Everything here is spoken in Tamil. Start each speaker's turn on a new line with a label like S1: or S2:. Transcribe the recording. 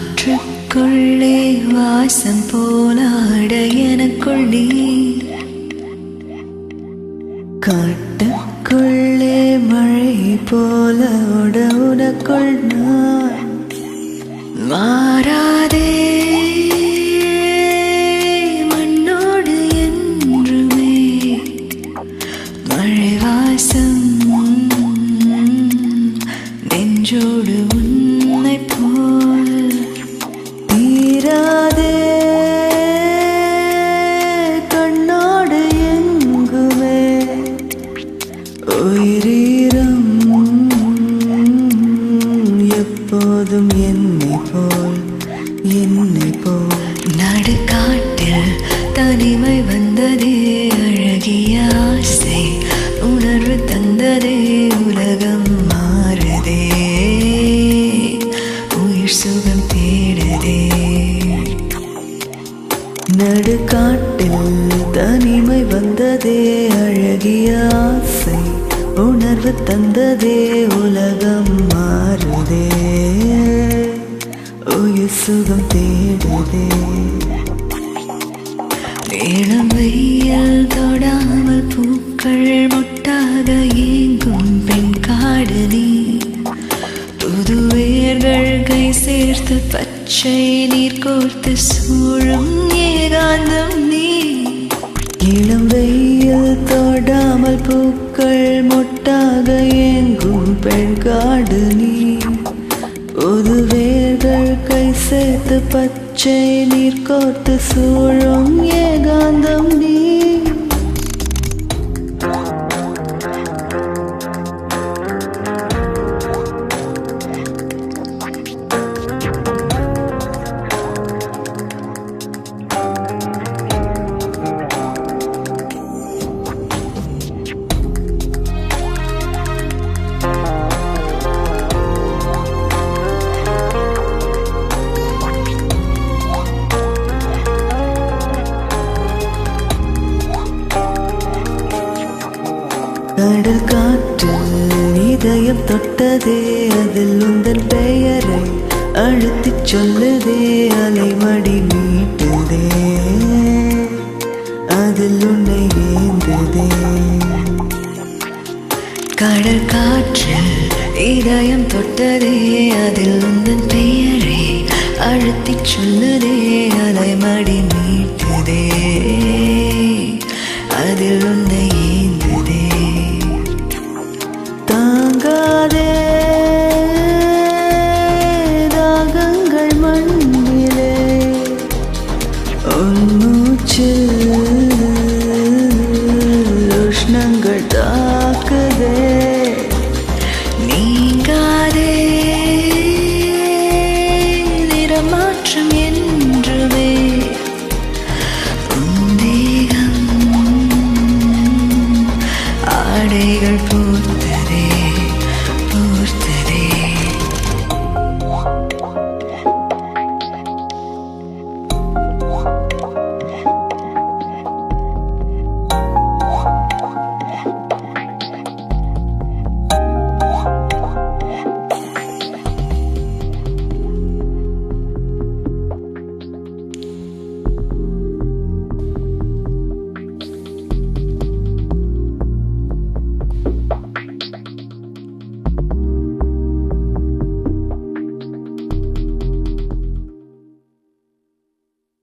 S1: காற்றுக்குள்ளே வாசம் போலாட எனக்குள் நீ, காட்டுக்குள்ளே மழை போல ஓட உனக்குள் நான். மாறாதே மண்ணோடு என்றுமே மழை வாசம் நெஞ்சோடு உன்னை போல் தீராதே கண்ணோடு எங்குமே உயிரீரம் எப்போதும் என்னை போல் நடுக்காட்டில் தனிமை வந்ததே அழகிய ஆசை உணர்வு தந்ததே உலகம் மாறுதே உயிர் சுகம் தேடுதே. நடுக்காட்டில் தனிமை வந்ததே அழகிய ஆசை உணர்வு தந்ததே உலகம் மாறுதே உயிர் சுகம் தேடுதே. இளம் வெயில் தொடாமல் பூக்கள் மொட்டாக ஏங்கும் பெண் காடு நீ, புது வேர்கள் கை சேர்த்து பச்சை நீர் கோர்த்து சூழும் ஏகாந்தம் நீ. இளம் வெயில் தொடாமல் பூக்கள் மொட்டாக ஏங்கும் பெண் காடு நீ, புது வேர்கள் கை சேர்த்து பச்சை நீர் கோர்த்து சூழும் ஏகாந்தம் நீ. கடல் காற்றில் இதயம் தொட்டதே அதில் உந்தன் பெயரை அழுத்திச் சொல்லுதே அலைமடி மீட்டுதே அதில் உன்னை ஏந்துதே. கடல் காற்றில் இதயம் தொட்டதே அதில் உந்தன் பெயரை அழுத்திச் சொல்லுதே அலைமடி மீட்டுதே அதில் உன்னை ஏந்துதே. தாங்காதே தாகங்கள் மண்ணிலே உன்மூச்சில் உஷ்ணங்கள் தாக்குதே. நீங்காதே நிறமாற்றம் என்